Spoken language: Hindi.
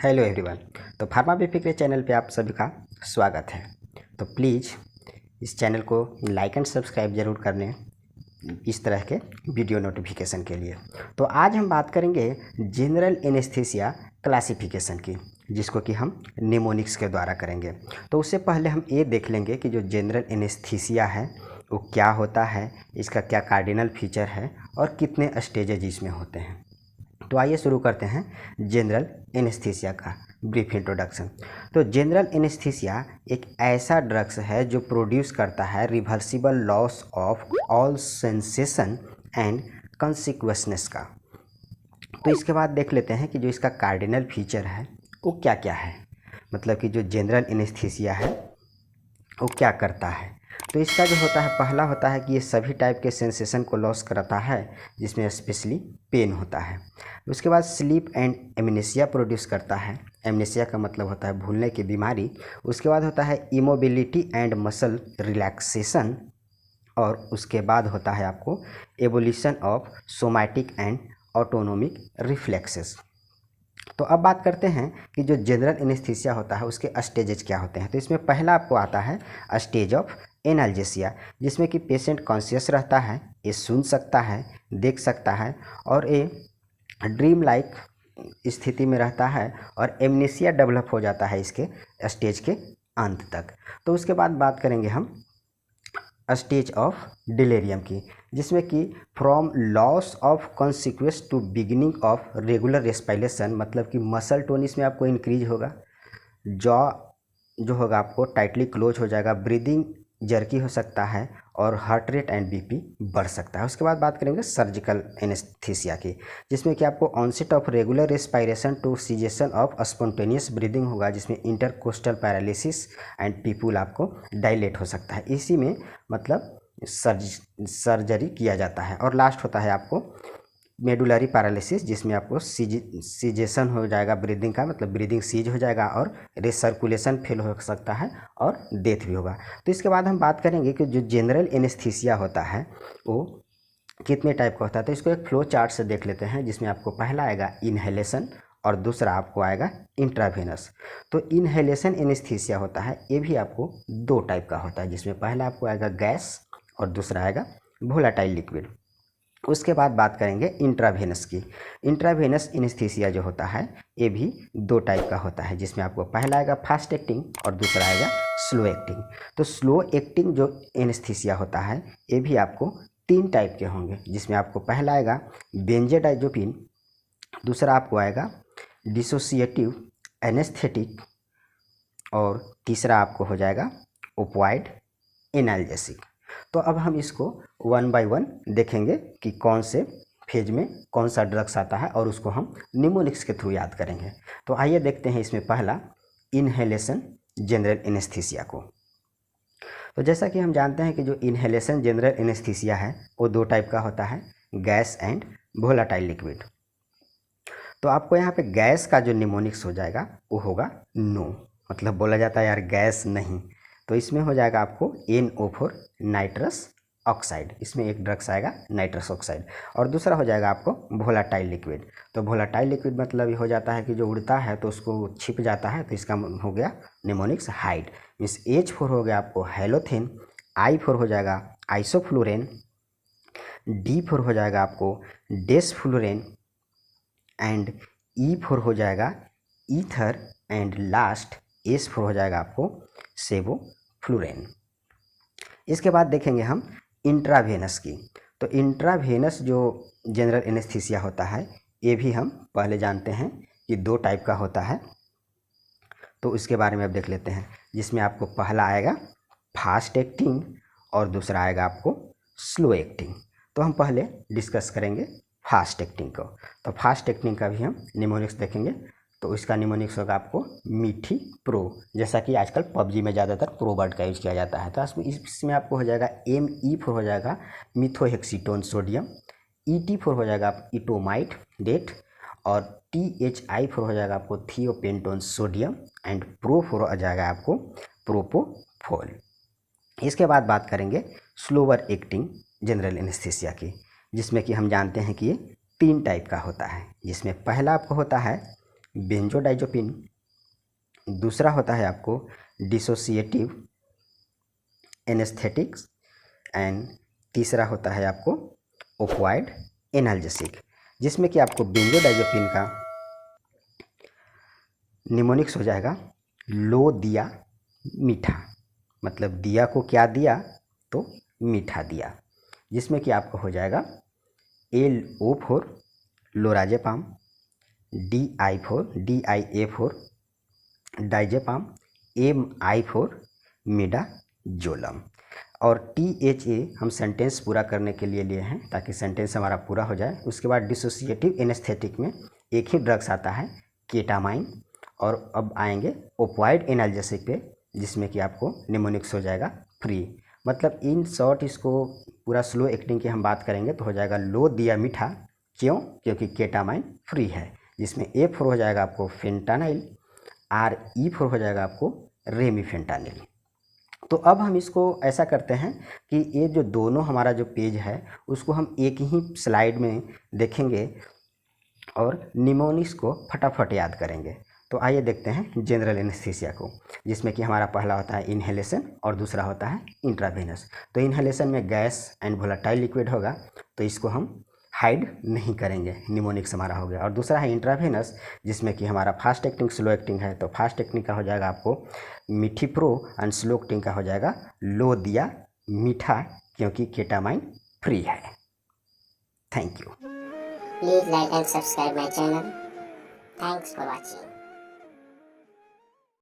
Hello everyone. तो फार्मा बेफिक्र चैनल पे आप सभी का स्वागत है। तो प्लीज़ इस चैनल को लाइक एंड सब्सक्राइब ज़रूर कर लें इस तरह के वीडियो नोटिफिकेशन के लिए। तो आज हम बात करेंगे जनरल एनेस्थीसिया क्लासिफिकेशन की, जिसको कि हम निमोनिक्स के द्वारा करेंगे। तो उससे पहले हम ये देख लेंगे कि जो जनरल एनेस्थीसिया है वो क्या होता है, इसका क्या कार्डिनल फीचर है और कितने स्टेजेज इसमें होते हैं। तो आइए शुरू करते हैं जनरल एनेस्थीसिया का ब्रीफ इंट्रोडक्शन। तो जनरल एनेस्थीसिया एक ऐसा ड्रग्स है जो प्रोड्यूस करता है reversible loss of all sensation and consciousness का। तो इसके बाद देख लेते हैं कि जो इसका कार्डिनल फीचर है वो क्या क्या है, मतलब कि जो जनरल एनेस्थीसिया है वो क्या करता है। तो इसका जो होता है, पहला होता है कि ये सभी टाइप के सेंसेशन को लॉस करता है, जिसमें स्पेशली पेन होता है। उसके बाद स्लीप एंड एमनेसिया प्रोड्यूस करता है। एमनेसिया का मतलब होता है भूलने की बीमारी। उसके बाद होता है इमोबिलिटी एंड मसल रिलैक्सेशन। और उसके बाद होता है आपको evolution of somatic and autonomic reflexes. तो अब बात करते हैं कि जो जनरल एनेस्थीसिया होता है उसके स्टेजेस क्या होते हैं। तो इसमें पहला आपको आता है स्टेज ऑफ एनाल्जेसिया, जिसमें कि पेशेंट कॉन्शियस रहता है, ये सुन सकता है, देख सकता है और ये ड्रीम लाइक स्थिति में रहता है और एमनेसिया डेवलप हो जाता है इसके स्टेज के अंत तक। तो उसके बाद बात करेंगे हम स्टेज ऑफ डिलेरियम की, जिसमें कि from loss of consciousness to beginning of regular respiration, मतलब कि मसल टोन इसमें आपको इंक्रीज होगा, जॉ जो होगा आपको टाइटली क्लोज हो जाएगा, ब्रीदिंग जर्की हो सकता है और हार्ट रेट एंड बीपी बढ़ सकता है। उसके बाद बात करेंगे सर्जिकल एनेस्थीसिया की, जिसमें कि आपको onset of regular respiration to cessation of spontaneous breathing होगा, जिसमें इंटरकोस्टल पैरालिसिस एंड पीपुल आपको डायलेट हो सकता है। इसी में मतलब सर्जरी किया जाता है। और लास्ट होता है आपको मेडुलरी पैरालिसिस, जिसमें आपको सीजेशन हो जाएगा ब्रीदिंग का, मतलब ब्रीदिंग सीज हो जाएगा और रिसर्कुलेशन फेल हो सकता है और डेथ भी होगा। तो इसके बाद हम बात करेंगे कि जो जनरल एनेस्थीसिया होता है वो कितने टाइप का होता है। तो इसको एक फ्लो चार्ट से देख लेते हैं, जिसमें आपको पहला आएगा इनहेलेशन और दूसरा आपको आएगा इंट्रावेनस। तो इनहेलेशन एनेस्थीसिया होता है, ये भी आपको दो टाइप का होता है, जिसमें पहला आपको आएगा गैस और दूसरा आएगा वोलेटाइल लिक्विड। उसके बाद बात करेंगे इंट्रावेनस की। इंट्रावेनस एनेस्थीसिया जो होता है ये भी दो टाइप का होता है, जिसमें आपको पहला आएगा फास्ट एक्टिंग और दूसरा आएगा स्लो एक्टिंग। तो स्लो एक्टिंग जो एनेस्थीसिया होता है ये भी आपको तीन टाइप के होंगे, जिसमें आपको पहला आएगा बेंजोडाइज़ेपिन, दूसरा आपको आएगा डिसोसिएटिव एनेस्थेटिक और तीसरा आपको हो जाएगा ओपियोइड एनाल्जेसिक। तो अब हम इसको वन बाय वन देखेंगे कि कौन से फेज में कौन सा ड्रग्स आता है और उसको हम निमोनिक्स के थ्रू याद करेंगे। तो आइए देखते हैं इसमें पहला इनहेलेशन जनरल एनेस्थीसिया को। तो जैसा कि हम जानते हैं कि जो इनहेलेशन जनरल एनेस्थीसिया है वो दो टाइप का होता है, गैस एंड वोलेटाइल लिक्विड। तो आपको यहाँ पे गैस का जो निमोनिक्स हो जाएगा वो होगा नो, मतलब बोला जाता है यार गैस नहीं। तो इसमें हो जाएगा आपको NO4 नाइट्रस ऑक्साइड, इसमें एक ड्रग्स आएगा नाइट्रस ऑक्साइड। और दूसरा हो जाएगा आपको वोलेटाइल लिक्विड। तो वोलेटाइल लिक्विड मतलब ये हो जाता है कि जो उड़ता है तो उसको छिप जाता है, तो इसका हो गया निमोनिक्स हाइड। मीन्स H4 हो गया आपको हेलोथेन, I4 हो जाएगा आइसोफ्लोरेन, D4 हो जाएगा आपको डेसफ्लोरेन एंड E4 हो जाएगा ईथर एंड लास्ट S4 हो जाएगा आपको सेवोफ्लोरेन। इसके बाद देखेंगे हम इंट्रावेनस की। तो इंट्रावेनस जो जनरल एनेस्थीसिया होता है ये भी हम पहले जानते हैं कि दो टाइप का होता है। तो उसके बारे में अब देख लेते हैं, जिसमें आपको पहला आएगा फास्ट एक्टिंग और दूसरा आएगा आपको स्लो एक्टिंग। तो हम पहले डिस्कस करेंगे फास्ट एक्टिंग को। तो फास्ट एक्टिंग का भी हम निमोनिक्स देखेंगे। तो इसका निमोनिक्स होगा आपको मीठी प्रो, जैसा कि आजकल पबजी में ज़्यादातर प्रो वर्ड का यूज किया जाता है। तो इसमें आपको हो जाएगा ME4 हो जाएगा मिथोहेक्सीटोन सोडियम, ET4 हो जाएगा आप इटोमाइट डेट और THI4 हो जाएगा आपको थियोपेंटोन सोडियम एंड प्रो4 हो जाएगा आपको प्रोपोफोल। इसके बाद बात करेंगे स्लोअर एक्टिंग जनरल एनेस्थीसिया की, जिसमें कि हम जानते हैं कि ये तीन टाइप का होता है, जिसमें पहला आपको होता है बेंजोडाइज़ोपिन, दूसरा होता है आपको डिसोसिएटिव एनेस्थेटिक्स, एंड तीसरा होता है आपको ओपियोइड एनाल्जेसिक, जिसमें कि आपको बेंजोडाइज़ोपिन का निमोनिक्स हो जाएगा लो दिया मीठा, मतलब दिया को क्या दिया तो मीठा दिया, जिसमें कि आपको हो जाएगा LO4 lorazepam, DIA4 diazepam, MI4 midazolam. और THA हम सेंटेंस पूरा करने के लिए लिए हैं ताकि सेंटेंस हमारा पूरा हो जाए। उसके बाद डिसोसिएटिव एनेस्थेटिक में एक ही ड्रग्स आता है केटामाइन, और अब आएंगे ओपियोइड एनाल्जेसिक पे, जिसमें कि आपको निमोनिक्स हो जाएगा फ्री। मतलब इन शॉर्ट इसको पूरा स्लो एक्टिंग की हम बात करेंगे तो हो जाएगा लो दिया मीठा, क्यों? क्योंकि केटामाइन फ्री है, जिसमें A4 हो जाएगा आपको फेंटानाइल, RE4 हो जाएगा आपको रेमिफेंटानिल। तो अब हम इसको ऐसा करते हैं कि ये जो दोनों हमारा जो पेज है उसको हम एक ही स्लाइड में देखेंगे और निमोनिक्स को फटाफट याद करेंगे। तो आइए देखते हैं जनरल एनेस्थीसिया को, जिसमें कि हमारा पहला होता है इन्हेलेशन और दूसरा होता है इंट्रावेनस। तो इन्हेलेशन में गैस एंड वोलेटाइल लिक्विड होगा, तो इसको हम हाइड नहीं करेंगे, निमोनिक्स हमारा हो गया। और दूसरा है इंट्रावेनस, जिसमें कि हमारा फास्ट एक्टिंग स्लो एक्टिंग है। तो फास्ट एक्टिंग का हो जाएगा आपको मिठीप्रो एंड स्लो एक्टिंग का हो जाएगा लो दिया मीठा, क्योंकि केटामाइन फ्री है। Thank you. Please like and subscribe my channel. Thanks for watching.